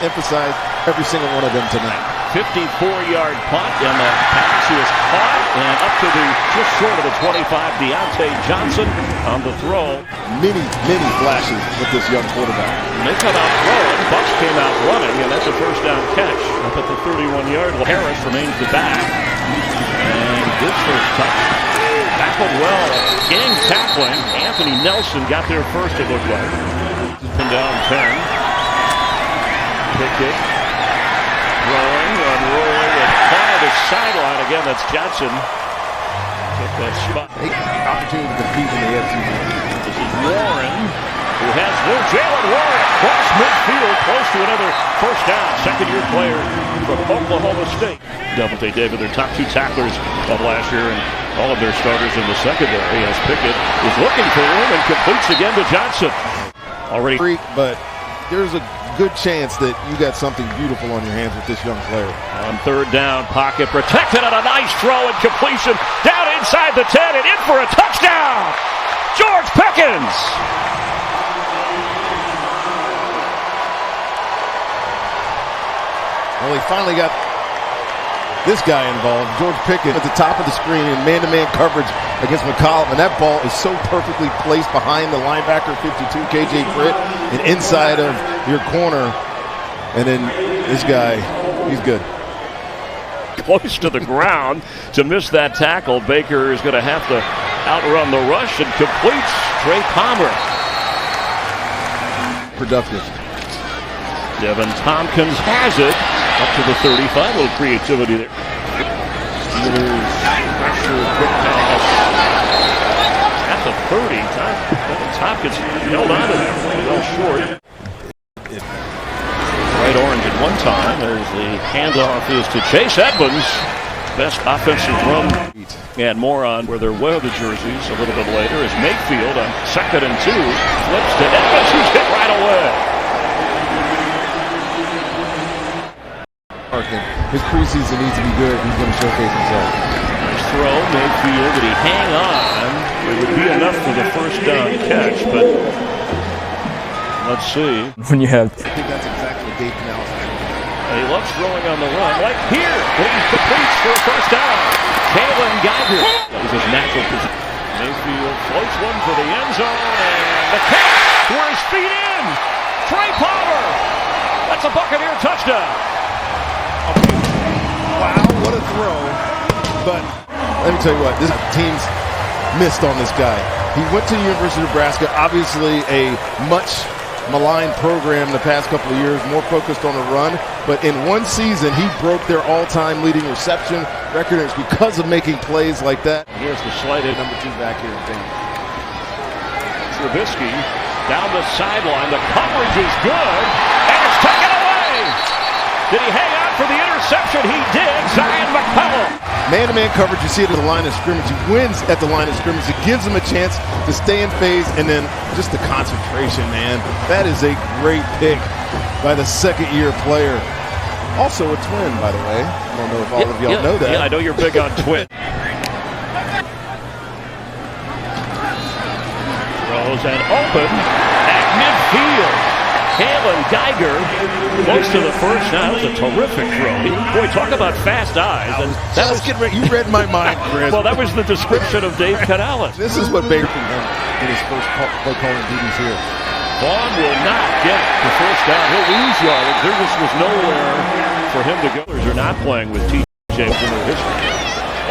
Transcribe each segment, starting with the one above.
Emphasize every single one of them tonight. 54-yard punt, and the pass is caught and up to the just short of the 25. Deontay Johnson on the throw. Many flashes with this young quarterback. And they come out throwing. Bucs came out running, and that's a first down catch up at the 31-yard line. Harris remains the back, and this first touch tackled well. Gang tackling. Anthony Nelson got there first. It looked like. Pinned down 10. Pickett. Throwing, unrolling, and far to sideline. Again, that's Johnson. Took that spot. Opportunity to compete in the AFC. This is Warren, who has Jalen Warren across midfield, close to another first down. Second-year player from Oklahoma State. Devontae Davis, their top two tacklers of last year, and all of their starters in the secondary. As Pickett is looking for room and completes again to Johnson. Already, but there's a good chance that you got something beautiful on your hands with this young player. On third down, pocket protected on a nice throw and completion down inside the 10 and in for a touchdown. George Pickens. Well, he finally got this guy involved. George Pickens at the top of the screen in man-to-man coverage against McCollum, and that ball is so perfectly placed behind the linebacker 52, KJ Britt, and inside of your corner. And then this guy, he's good. Close to the ground to miss that tackle. Baker is going to have to outrun the rush and completes. Trey Palmer. Productive. Devin Tompkins has it up to the 35. A little creativity there. Pressure, quick pass. At the 30. Tompkins held on to that. Well short. Bright orange at one time as the handoff is to Chase Edmonds. Best offensive run. And more on where they're wear the jerseys a little bit later as Mayfield on 2nd and 2 flips to Edmonds, who's hit right away. His preseason needs to be good. He's going to showcase himself. Nice throw, Mayfield. Did he hang on? It would be enough for the first down catch, but let's see. When you have, I think that's exactly what Dave Canales has. He loves throwing on the run, like here, but he completes for a first down. Kalen Geiger is his natural position. Mayfield floats one for the end zone, and the catch where his feet in. Trey Palmer. That's a Buccaneer touchdown. Wow, what a throw. But let me tell you what, this team's missed on this guy. He went to the University of Nebraska, obviously a much maligned program the past couple of years, more focused on the run. But in one season, he broke their all-time leading reception record. It's because of making plays like that. Here's the slighted number 2 back here in Tampa. Trubisky down the sideline. The coverage is good, and it's taken away. Did he hang on for the interception? He did. Zion McCollum. Man-to-man coverage, you see it at the line of scrimmage. He wins at the line of scrimmage. It gives him a chance to stay in phase, and then just the concentration, man. That is a great pick by the second-year player. Also a twin, by the way. I don't know if all of y'all know that. Yeah, I know you're big on twin. Throws and open at midfield. Kalen Geiger close to the first. That was a terrific throw. Boy, talk about fast eyes. And that was you read my mind, Chris. Well, that was the description of Dave Canales. This is what Baker can do in his first play calling duties here. Vaughn will not get the first down. He'll lose yardage. There just was nowhere for him to go. They're not playing with TJ in their history.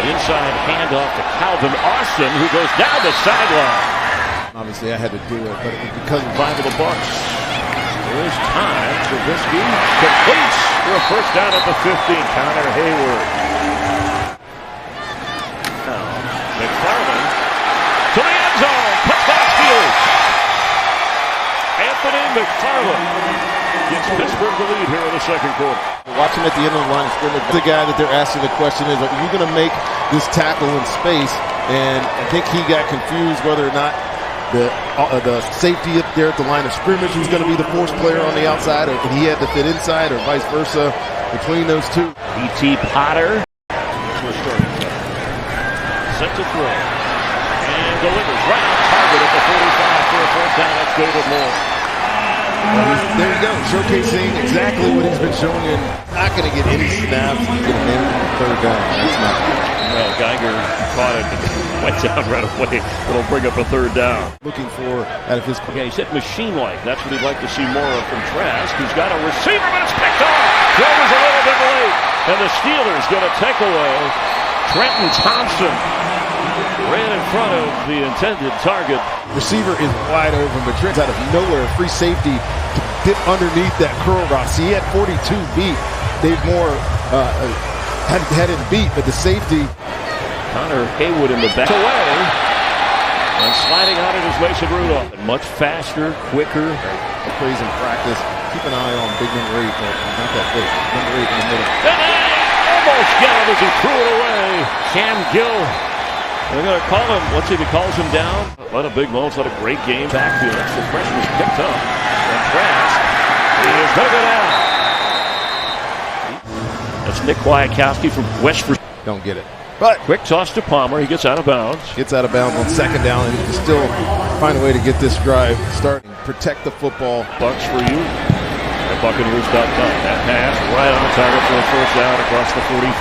An inside handoff to Calvin Austin, who goes down the sideline. Obviously, I had to do it, but because of 5 of the Bucs. There is time. Trubisky completes for a first down at the 15. Connor Hayward. Now, McFarland to the end zone. Touchdown Steelers. Anthony McFarland gives Pittsburgh the lead here in the second quarter. Watch him at the end of the line of scrimmage. The guy that they're asking the question is, are you going to make this tackle in space? And I think he got confused whether or not the safety up there at the line of scrimmage who's going to be the force player on the outside, or he had to fit inside, or vice versa between those two. E.T. Potter set to throw and delivers right on target at the 45 for a first down. That's David Moore. There you go, showcasing exactly what he's been showing in. Not going to get any snaps. He's going to manage the third down. That's not good. Well, Geiger caught it and went down right away. It'll bring up a third down. Looking for out of his. Okay, he's hit machine-like. That's what he'd like to see more of from Trask. He's got a receiver, but it's picked off. Throw was a little bit late, and the Steelers get a takeaway. Trenton Thompson ran in front of the intended target. Receiver is wide open, but Trent's out of nowhere. Free safety to get underneath that curl route. See, he had 42 beat. Dave Moore had him beat, but the safety. Connor Haywood in the back away. And sliding out it is Mason Rudolph. Much faster, quicker. Plays in practice. Keep an eye on big number 8. Not that big. Number 8 in the middle. And almost got him as he threw it away. Cam Gill. They're going to call him. Let's see if he calls him down. What a big moment. What a great game. Backfield. That's the freshman was picked up. And Trask. He is going to go down. That's Nick Kwiatkowski from West Virginia. Don't get it. But quick toss to Palmer. He gets out of bounds. Gets out of bounds on second down, and he can still find a way to get this drive starting. Protect the football. Bucs for you at Buccanners.com. That pass right on target for a first down across the 45.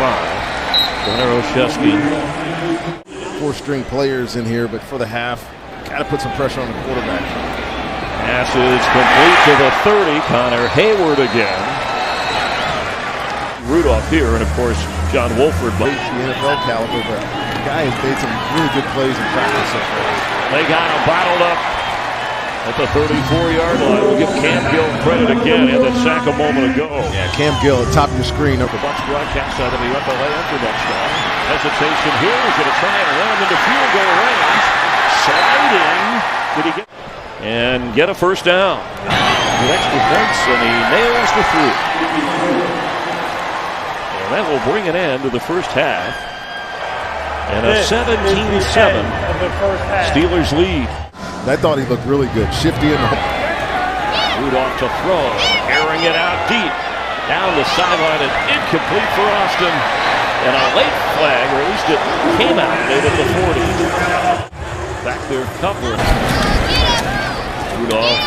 Gunnar Olszewski. 4-string players in here, but for the half, got to put some pressure on the quarterback. Pass is complete to the 30. Connor Hayward again. Rudolph here, and of course, John Wolford. The NFL caliber, but the guy has made some really good plays in practice so far. They got him bottled up at the 34-yard line. We'll give Cam Gill credit again. He had that sack a moment ago. Yeah, Cam Gill at top of your screen. The Bucs broadcast out of the UFLA after that stop. Hesitation here. He's going to try and run him into field goal range. Sliding. Did he get? And get a first down. With extra points, and he nails the three. And that will bring an end to the first half. And a 17-7 Steelers lead. I thought he looked really good. Shifty in the Rudolph to throw. Airing it out deep. Down the sideline and incomplete for Austin. And a late flag, or at least it came out late at the 40. Back there covering. Rudolph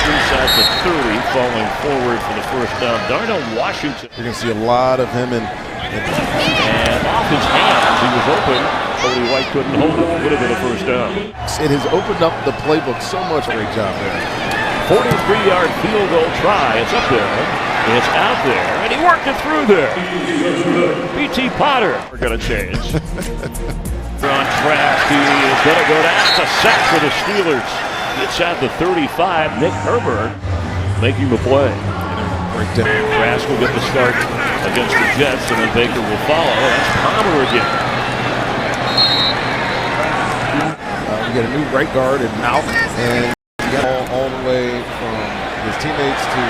inside the 30, falling forward for the first down. Darnell Washington. You're going to see a lot of him and off his hands. He was open. Cody White couldn't hold it. Would have been a first down. It has opened up the playbook so much. Great job there. 43-yard field goal try. It's up there. It's out there. And he worked it through there. P.T. Potter. We're going to change. On Trask. He is going to go down. It's a sack for the Steelers. It's at the 35. Nick Herbert making the play. Trask will get the start against the Jets, and then Baker will follow. That's Palmer again. We get a new right guard in Malk, and we got all the way from his teammates to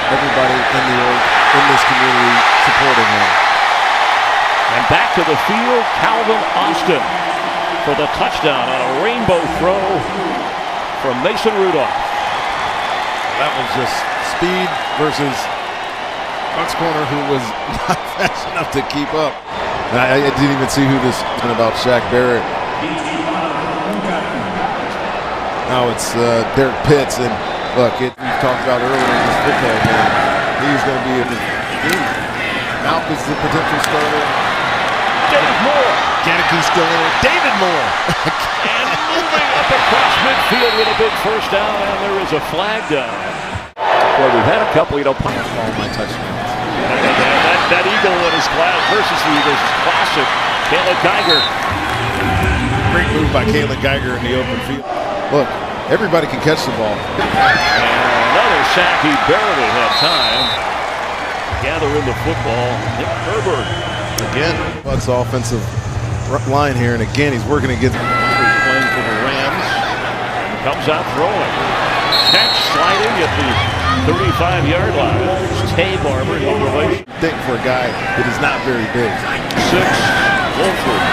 everybody in this community supporting him. And back to the field, Calvin Austin for the touchdown on a rainbow throw from Mason Rudolph. That was just speed versus Bucs corner, who was not fast enough to keep up. And I didn't even see who this was about Shaq Barrett. Now it's Derek Pitts, and look, we talked about earlier in this football game. He's going to be in the game. Malk is the potential starter. David Moore. Janicki's still in it. David Moore. And moving up across midfield with a big first down, and there is a flag down. Boy, we've had a couple, all my touchdowns. That Eagle in his class versus the Eagles is classic. Kalen Geiger. Great move by Kalen Geiger in the open field. Look, everybody can catch the ball. And another sack. He barely had time to gather in the football. Nick Herbert. Again, Bucs offensive line here, and again, he's working against. Playing for the Rams. Comes out throwing. Catch sliding at the 35-yard line. It's Tay Barber, no relation. Think for a guy that is not very big. 6, Wolford.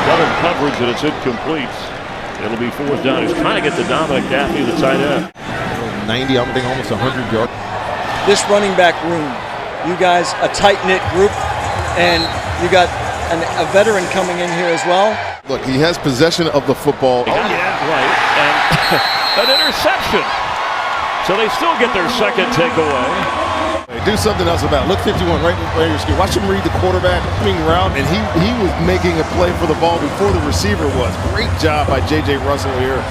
Double coverage, and it's incomplete. It'll be fourth down. He's trying to get to Dominic Gaffney, the tight end. 90, I'm thinking almost 100 yards. This running back room, you guys, a tight-knit group, and you got a veteran coming in here as well. Look, he has possession of the football. Oh, yeah, right. And an interception. So they still get their second takeaway. Do something else about it. Look 51 right where your screen. Watch him read the quarterback coming around, and he was making a play for the ball before the receiver was. Great job by J.J. Russell here,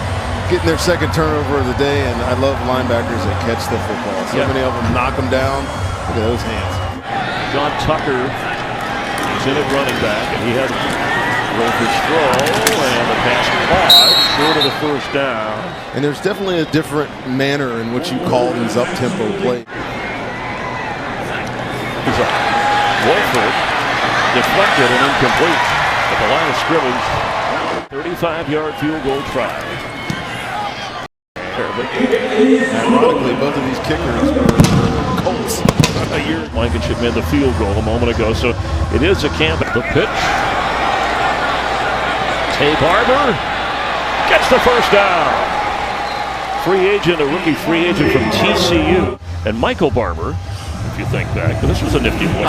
getting their second turnover of the day, and I love linebackers that catch the football. So many of them knock them down. Look at those hands. John Tucker is in at running back, and he had Wolford's throw, and the pass caught short of the first down. And there's definitely a different manner in which you call these up-tempo plays. Wolford deflected and incomplete at the line of scrimmage. 35-yard field goal try. Ironically, both of these kickers were Colts. Blankenship made the field goal a moment ago, so it is a camp. The pitch. Tay Barber gets the first down. Free agent, a rookie free agent from TCU. And Michael Barber, if you think back, but this was a nifty play.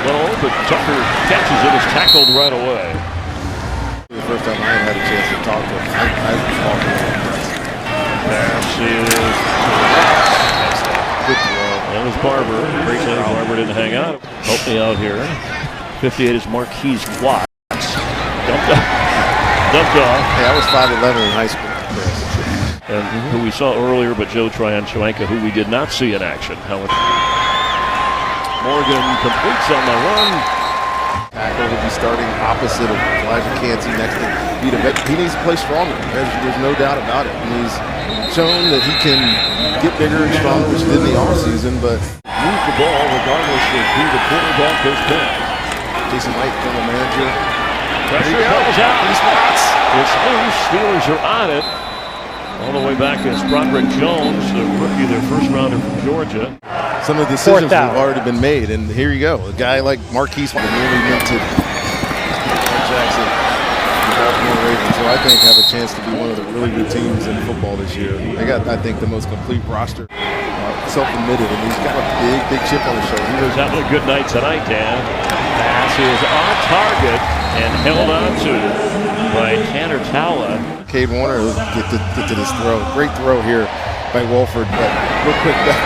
Well, but Tucker catches it, is tackled right away. The first time I had a chance to talk to him, I was talking to him. Pass is Good throw. that was Barber. Great throw. Barber didn't hang out. Help me out here. 58 is Marquise Watts. Dumped off. Hey, I was 5'11" in high school. And who we saw earlier, but Joe Tryon-Shoenka, who we did not see in action. Morgan completes on the run. Tackle will be starting opposite of Elijah Cansey next to Vita Vea. He needs to play stronger. There's no doubt about it. And he's shown that he can get bigger and stronger, which he did in the offseason, but Move the ball regardless of who the quarterback has been. Jason White, general manager. Pressure comes out. He spots. It's loose. Steelers are on it. All the way back is Broderick Jones, the rookie, their first rounder from Georgia. Some of the decisions have already been made, and here you go. A guy like Marquise nearly minted Jackson, the Baltimore Ravens, so I think have a chance to be one of the really good teams in football this year. They got, I think, the most complete roster, self-admitted, and he's got a big chip on his shoulder. He was having a good night tonight, Dan. Pass is on target and held on to by Tanner Tala. Cade Warner get to this throw. Great throw here by Wolford, but real quick back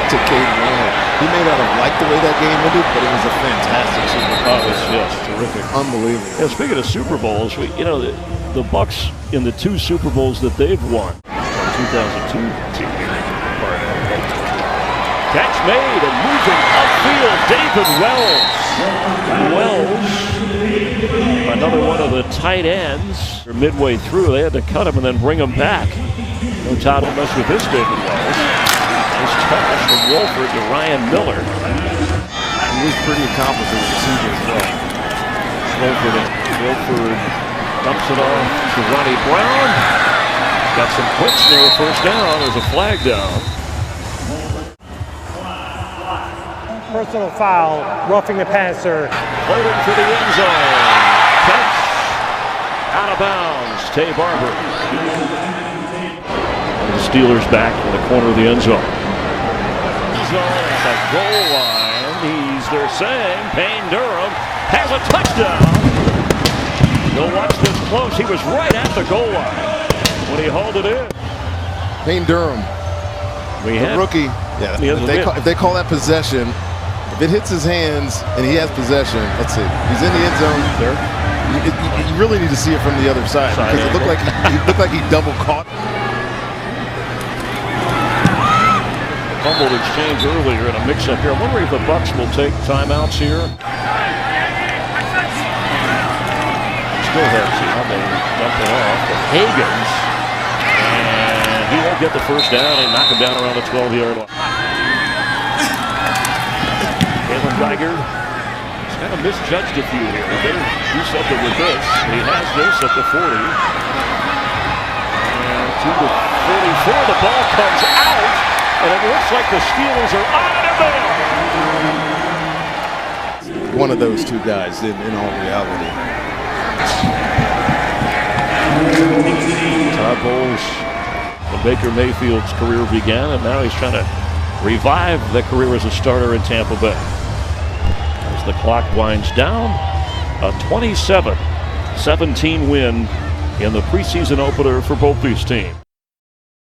to Cade Warner. He may not have liked the way that game ended, but it was a fantastic Super Bowl. Oh, it's just terrific. Unbelievable. Yeah, speaking of Super Bowls, the Bucs in the two Super Bowls that they've won, 2002 team. Catch made and moving upfield, David Wells, another one of the tight ends. Midway through, they had to cut him and then bring him back. No time to mess with this David Wells. This toss from Wolford to Ryan Miller. He was pretty accomplished as a receiver as well. Wolford dumps it off to Ronnie Brown. Got some clicks near a first down. There's a flag down. Personal foul, roughing the passer. Floating for the end zone. Catch. Out of bounds. Tay Barber. And the Steelers back in the corner of the end zone. Zone at the goal line. They're saying Payne Durham has a touchdown. You'll watch this close. He was right at the goal line when he hauled it in. Payne Durham, the rookie. Yeah, if they call that possession, if it hits his hands and he has possession, let's see. He's in the end zone. You really need to see it from the other side because it looked like he double caught. Fumbled exchange earlier in a mix-up here. I'm wondering if the Bucs will take timeouts here. Still have to how they dump it off. But Higgins, and he won't get the first down and knock him down around the 12-yard line. Kalen Geiger has kind of misjudged a few here. He better do something with this. He has this at the 40. And to the 44, the ball comes out. And it looks like the Steelers are on it. One of those two guys in all reality. Todd Bowles, when Baker Mayfield's career began, and now he's trying to revive that career as a starter in Tampa Bay. As the clock winds down, a 27-17 win in the preseason opener for both these teams.